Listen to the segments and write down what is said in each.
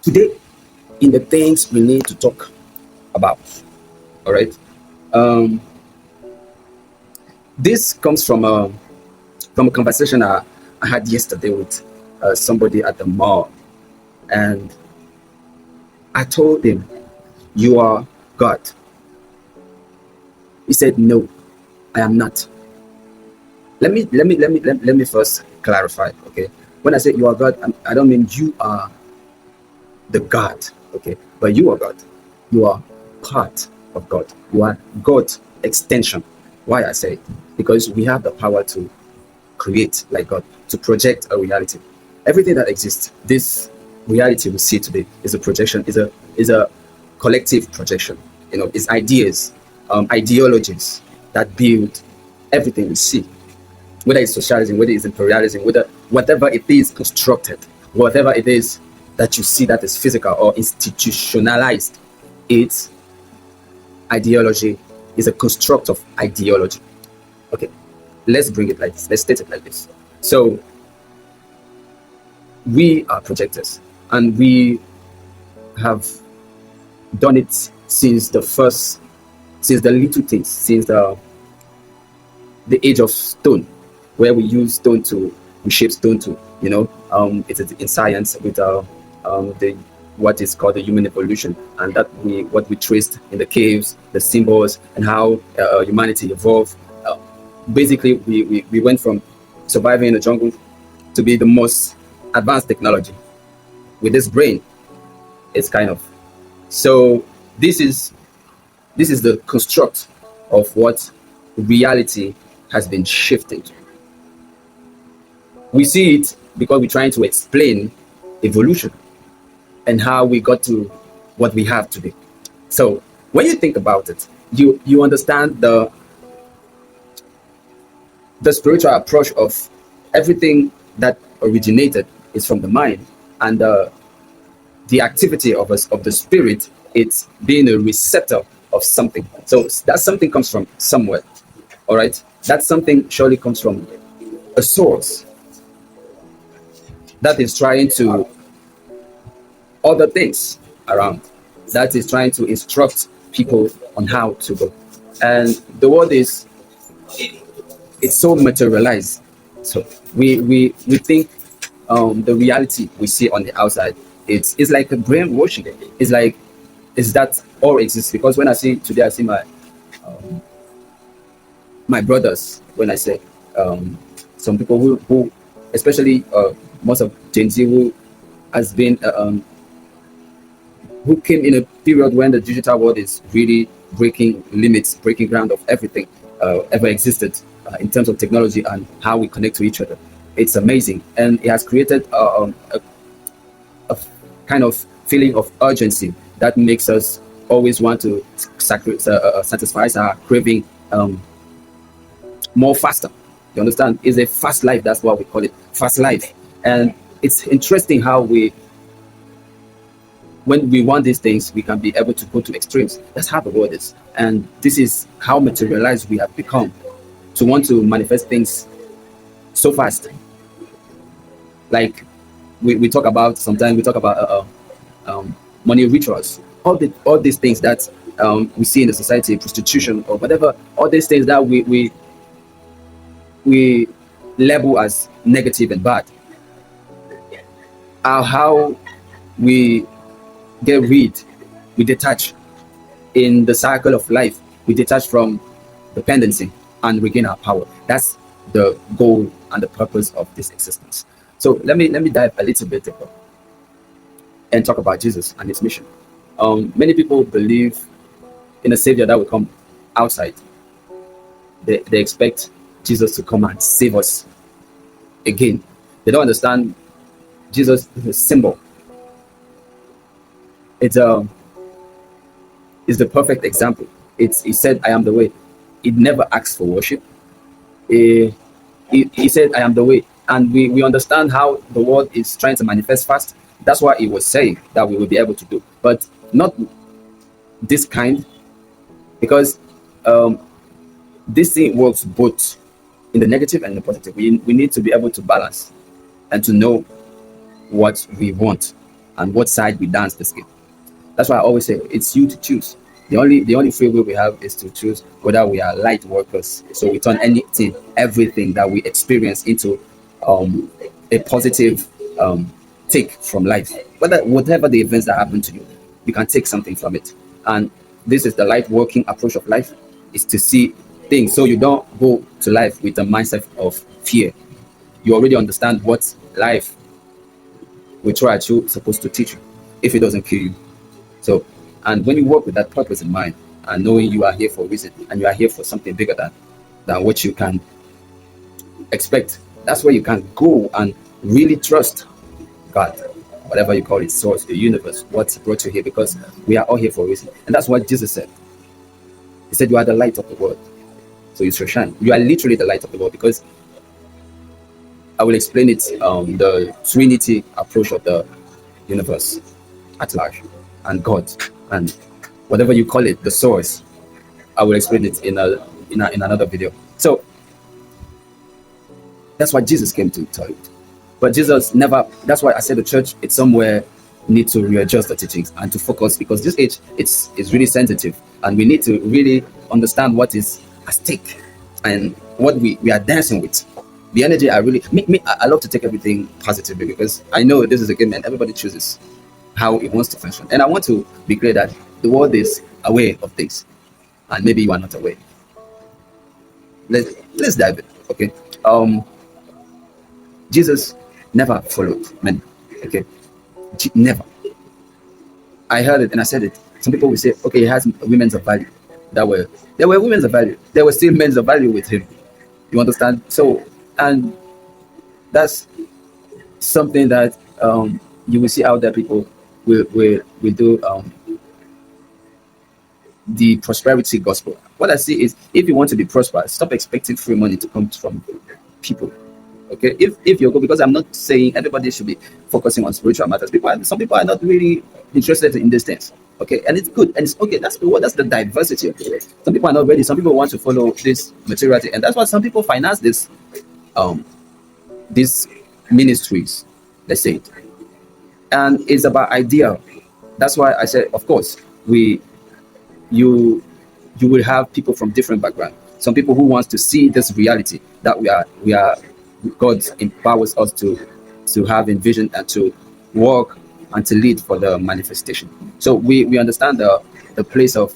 Today, in the things we need to talk about, all right. Um, this comes from a conversation I had yesterday with somebody at the mall, and I told him, "You are God." He said, "No, I am not." Let me first clarify. Okay, when I say you are God, I don't mean you are the God. Okay, but you are God. You are part of God. You are God's extension. Why I say it? Because we have the power to create like God, to project a reality. Everything that exists, this reality we see today is a projection, is a collective projection. It's ideas, ideologies that build everything we see, whether it's socialism, whether it's imperialism, whether whatever it is constructed, whatever it is that you see that is physical or institutionalized, it's ideology, is a construct of ideology. Okay, let's bring it like this. Let's state it like this. So we are projectors, and we have done it since the little things, since the age of stone, where we use stone to reshape stone to, it's in science with the what is called the human evolution, and that we what we traced in the caves, the symbols, and how humanity evolved. Basically, we went from surviving in the jungle to be the most advanced technology with this brain. It's kind of so. This is the construct of what reality has been shifted. We see it because we're trying to explain evolution and how we got to what we have today. So when you think about it, you understand the spiritual approach of everything that originated is from the mind, and the activity of the spirit, it's being a receptor of something. So that something comes from somewhere. All right, that something surely comes from a source that is trying to other things around, that is trying to instruct people on how to go. And the world is, it's so materialized. So we think the reality we see on the outside, it's like a brainwashing. It's like, is that all exists? Because when I see today, I see my brothers. When I say some people who especially most of Gen Z, who has been who came in a period when the digital world is really breaking limits, breaking ground of everything ever existed in terms of technology and how we connect to each other. It's amazing, and it has created a kind of feeling of urgency that makes us always want to satisfy our craving more faster. You understand? It's a fast life. That's what we call it, fast life. And it's interesting how when we want these things, we can be able to go to extremes. That's how the world is. And this is how materialized we have become, to want to manifest things so fast. Like we talk about, sometimes we talk about money rituals, all these things that we see in the society, prostitution or whatever, all these things that we label as negative and bad, are how we get rid, we detach in the cycle of life, we detach from dependency and regain our power. That's the goal and the purpose of this existence. So let me dive a little bit deeper and talk about Jesus and his mission. Many people believe in a savior that will come outside. They expect Jesus to come and save us again. They don't understand Jesus is a symbol. It's is the perfect example. He said, "I am the way." He never asked for worship. He said, "I am the way," and we understand how the world is trying to manifest fast. That's what he was saying that we will be able to do, but not this kind, because um, this thing works both in the negative and the positive. We need to be able to balance and to know what we want. and what side we dance this game. That's why I always say it's you to choose. The only free will we have is to choose whether we are light workers. So we turn anything, everything that we experience into a positive take from life. Whatever the events that happen to you, you can take something from it. And this is the light working approach of life, is to see things so you don't go to life with a mindset of fear. You already understand what life will try to supposed to teach you if it doesn't kill you. So, and when you work with that purpose in mind and knowing you are here for a reason and you are here for something bigger than what you can expect, that's where you can go and really trust God, whatever you call it, source, the universe, what brought you here, because we are all here for a reason. And that's what Jesus said. He said, "You are the light of the world. So you shall shine." You are literally the light of the world, because I will explain it, the Trinity approach of the universe at large, and God, and whatever you call it, the source. I will explain it in another video. So that's what Jesus came to tell you. But Jesus never. That's why I said the church, it's somewhere need to readjust the teachings and to focus, because this age it's really sensitive, and we need to really understand what is at stake and what we are dancing with. The energy, I really I love to take everything positively, because I know this is a game and everybody chooses how it wants to function. And I want to be clear that the world is aware of this, and maybe you are not aware. Let's dive in. Okay. Jesus never followed men. Okay. Never. I heard it and I said it. Some people will say, okay, he has women's of value. There were women's of value. There were still men's of value with him. You understand? So, and that's something that you will see out there. People will do the prosperity gospel. What I see is, if you want to be prosperous, stop expecting free money to come from people. Okay, if you're good, because I'm not saying everybody should be focusing on spiritual matters. Some people are not really interested in these things. Okay, and it's good and it's okay. That's the diversity of the world. Some people are not ready. Some people want to follow this materiality, and that's why some people finance these ministries. Let's say it, and it's about idea. That's why I said, of course, you will have people from different backgrounds. Some people who wants to see this reality that we are God empowers us to have in vision and to work and to lead for the manifestation. So we understand the place of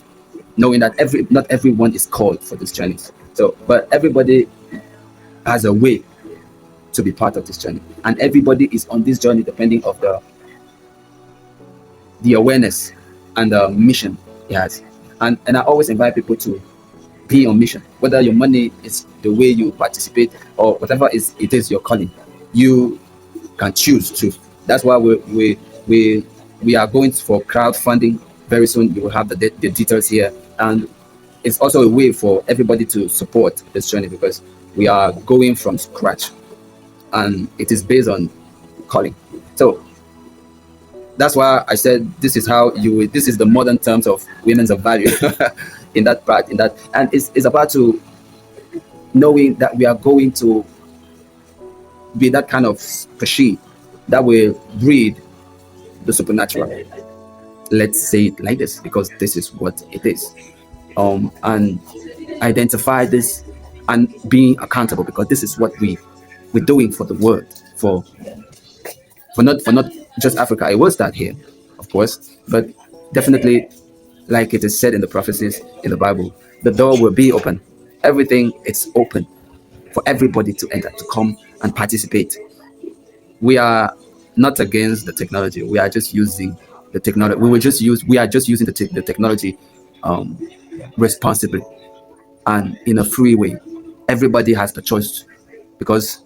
knowing that not everyone is called for this journey. So, but everybody has a way to be part of this journey, and everybody is on this journey depending of the awareness and the mission he has. And I always invite people to be on mission, whether your money is the way you participate or whatever it is your calling. You can choose to. That's why we are going for crowdfunding very soon. You will have the details here, and it's also a way for everybody to support this journey, because we are going from scratch, and it is based on calling. So that's why I said this is how this is the modern terms of women's of value. in that part, and it's about to knowing that we are going to be that kind of machine that will breed the supernatural. Let's say it like this, because this is what it is. And identify this and being accountable, because this is what we're doing for the world, for not just Africa. It will start here, of course, but definitely, like it is said in the prophecies in the Bible, the door will be open. Everything is open for everybody to enter, to come and participate. We are not against the technology. We are just using the technology. We are just using the technology responsibly and in a free way. Everybody has the choice, because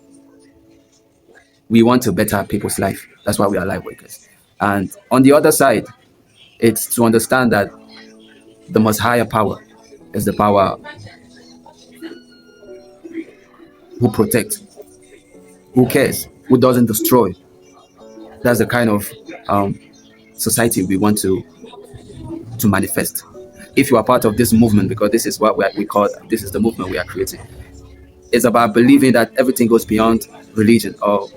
we want to better people's life. That's why we are life workers. And on the other side, it's to understand that the most higher power is the power who protects, who cares, who doesn't destroy. That's the kind of society we want to manifest. If you are part of this movement, because this is what we call, this is the movement we are creating. It's about believing that everything goes beyond religion, or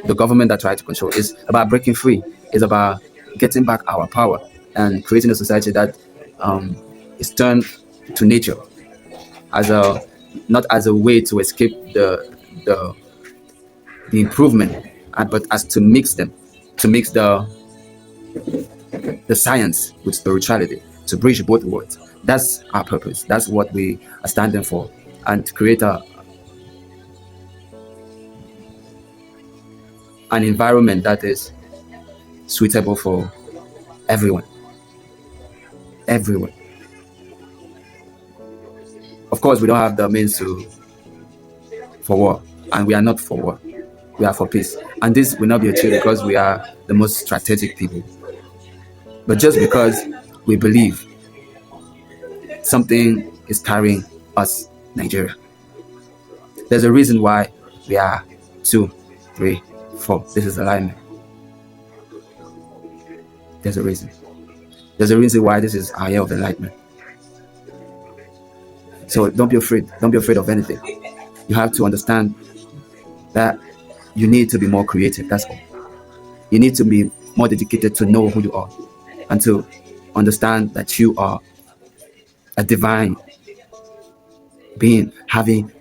the government that try to control. It's about breaking free. It's about getting back our power and creating a society that is turned to nature as a not as a way to escape the the improvement, but as to mix them, to mix the science with spirituality, to bridge both worlds. That's our purpose. That's what we are standing for, and to create an environment that is suitable for everyone. Everyone. Of course, we don't have the means for war, and we are not for war. We are for peace, and this will not be achieved because we are the most strategic people, but just because we believe something is carrying us, Nigeria. There's a reason why we are 2, 3, 4. This is alignment. There's a reason. There's a reason why this is our year of enlightenment. So don't be afraid. Don't be afraid of anything. You have to understand that you need to be more creative. That's all. You need to be more dedicated to know who you are and to understand that you are a divine being having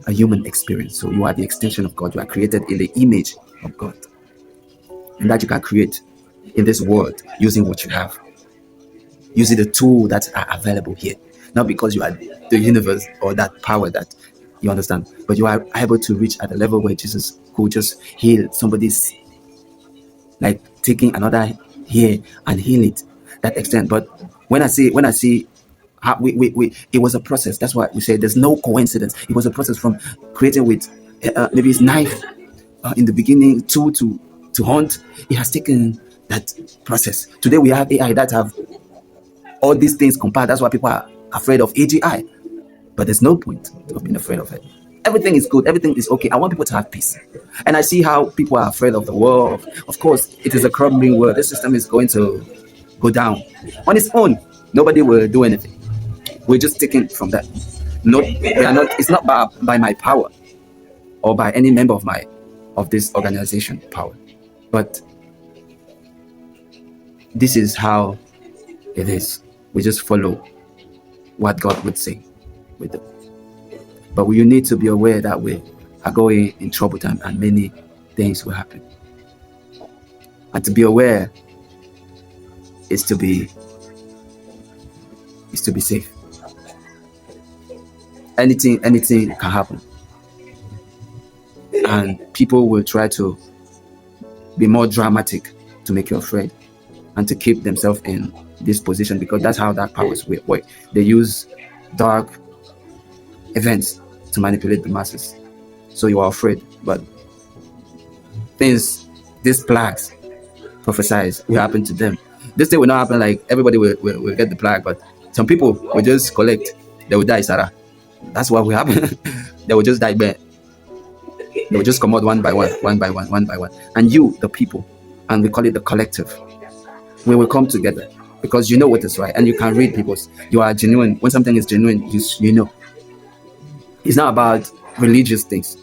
a human experience. So you are the extension of God. You are created in the image of God, and that you can create in this world using what you have, using the tool that are available here. Not because you are the universe or that power that you understand, but you are able to reach at a level where Jesus could just heal somebody's, like taking another hair and heal it that extent. But when I see how it was a process. That's why we say there's no coincidence. It was a process from creating with maybe his knife in the beginning to hunt. It has taken that process. Today we have AI that have all these things compiled. That's why people are afraid of AGI. But there's no point of being afraid of it. Everything is good. Everything is okay. I want people to have peace. And I see how people are afraid of the world. Of course, it is a crumbling world. This system is going to go down on its own. Nobody will do anything. We're just taking from that. No, we are not. It's not by my power or by any member of this organization power, but this is how it is. We just follow what God would say with them. But you need to be aware that we are going in trouble time and many things will happen. And to be aware is to be safe. Anything can happen. And people will try to be more dramatic to make you afraid and to keep themselves in this position, because that's how dark powers work. They use dark events to manipulate the masses. So you are afraid. But these plagues prophesied will happen to them. This thing will not happen like everybody will get the plague, but some people will just collect. They will die, Sarah. That's what will happen. They will just die bad. They will just come out one by one. And you, the people, and we call it the collective, we will come together because you know what is right and you can read people's. You are genuine. When something is genuine, you know. It's not about religious things.